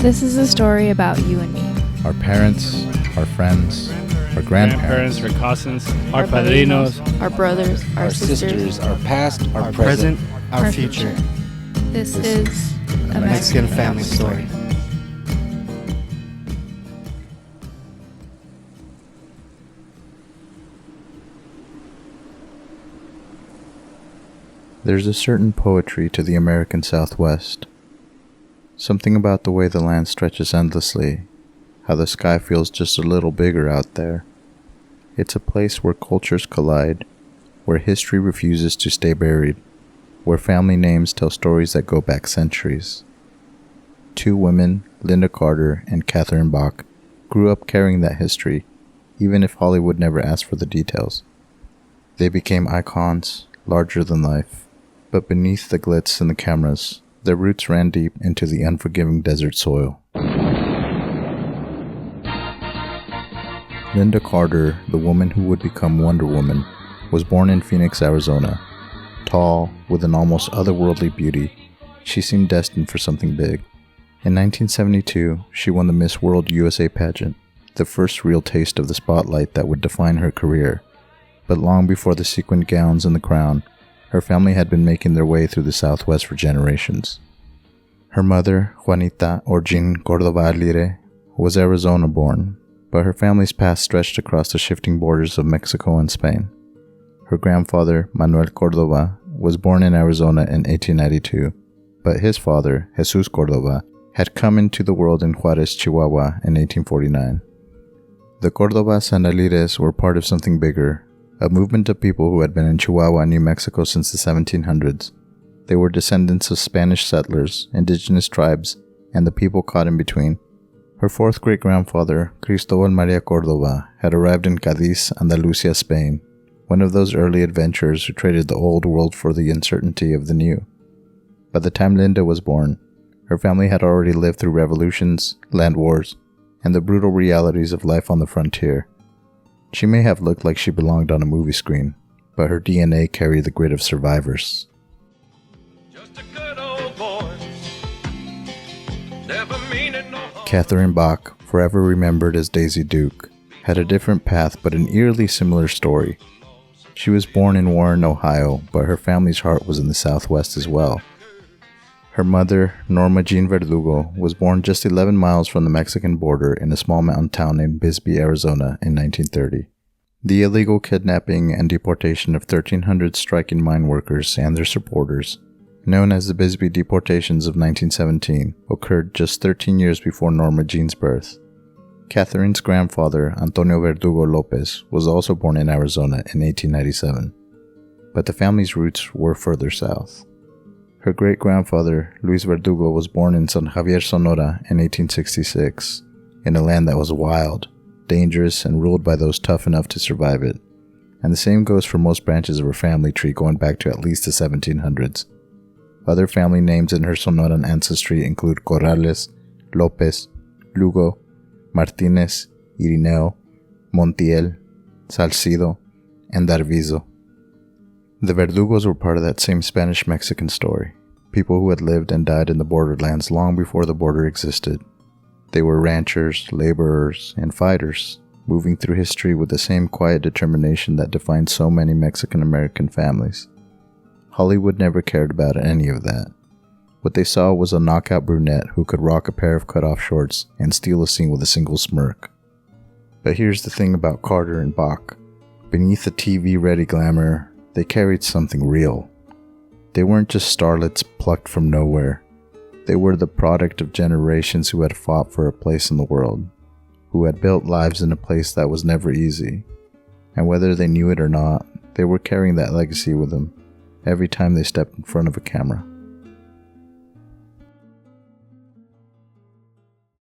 This is a story about you and me. Our parents, our friends, our grandparents, our cousins, our padrinos, our brothers, our sisters, our past, our present, our future. This is a Mexican family story. There's a certain poetry to the American Southwest. Something about the way the land stretches endlessly, how the sky feels just a little bigger out there. It's a place where cultures collide, where history refuses to stay buried, where family names tell stories that go back centuries. Two women, Lynda Carter and Catherine Bach, grew up carrying that history, even if Hollywood never asked for the details. They became icons, larger than life, but beneath the glitz and the cameras, their roots ran deep into the unforgiving desert soil. Lynda Carter, the woman who would become Wonder Woman, was born in Phoenix, Arizona. Tall, with an almost otherworldly beauty, she seemed destined for something big. In 1972, she won the Miss World USA pageant, the first real taste of the spotlight that would define her career. But long before the sequined gowns and the crown, her family had been making their way through the Southwest for generations. Her mother, Juanita or Jean Cordova Aguirre, was Arizona-born, but her family's past stretched across the shifting borders of Mexico and Spain. Her grandfather, Manuel Cordova, was born in Arizona in 1892, but his father, Jesus Cordova, had come into the world in Juarez, Chihuahua in 1849. The Cordovas and Aguirres were part of something bigger, a movement of people who had been in Chihuahua, New Mexico since the 1700s. They were descendants of Spanish settlers, indigenous tribes, and the people caught in between. Her fourth great-grandfather, Cristobal Maria Cordova, had arrived in Cadiz, Andalusia, Spain, one of those early adventurers who traded the old world for the uncertainty of the new. By the time Lynda was born, her family had already lived through revolutions, land wars, and the brutal realities of life on the frontier. She may have looked like she belonged on a movie screen, but her DNA carried the grit of survivors. Just a good old boy. Never meaning no harm. Catherine Bach, forever remembered as Daisy Duke, had a different path but an eerily similar story. She was born in Warren, Ohio, but her family's heart was in the Southwest as well. Her mother, Norma Jean Verdugo, was born just 11 miles from the Mexican border in a small mountain town named Bisbee, Arizona in 1930. The illegal kidnapping and deportation of 1,300 striking mine workers and their supporters, known as the Bisbee deportations of 1917, occurred just 13 years before Norma Jean's birth. Catherine's grandfather, Antonio Verdugo Lopez, was also born in Arizona in 1897, but the family's roots were further south. Her great-grandfather, Luis Verdugo, was born in San Javier, Sonora in 1866, in a land that was wild, dangerous, and ruled by those tough enough to survive it. And the same goes for most branches of her family tree going back to at least the 1700s. Other family names in her Sonoran ancestry include Corrales, Lopez, Lugo, Martinez, Irineo, Montiel, Salcido, and Darvizo. The Verdugos were part of that same Spanish-Mexican story, people who had lived and died in the borderlands long before the border existed. They were ranchers, laborers, and fighters, moving through history with the same quiet determination that defined so many Mexican-American families. Hollywood never cared about any of that. What they saw was a knockout brunette who could rock a pair of cut-off shorts and steal a scene with a single smirk. But here's the thing about Carter and Bach. Beneath the TV-ready glamour, they carried something real. They weren't just starlets plucked from nowhere. They were the product of generations who had fought for a place in the world, who had built lives in a place that was never easy. And whether they knew it or not, they were carrying that legacy with them every time they stepped in front of a camera.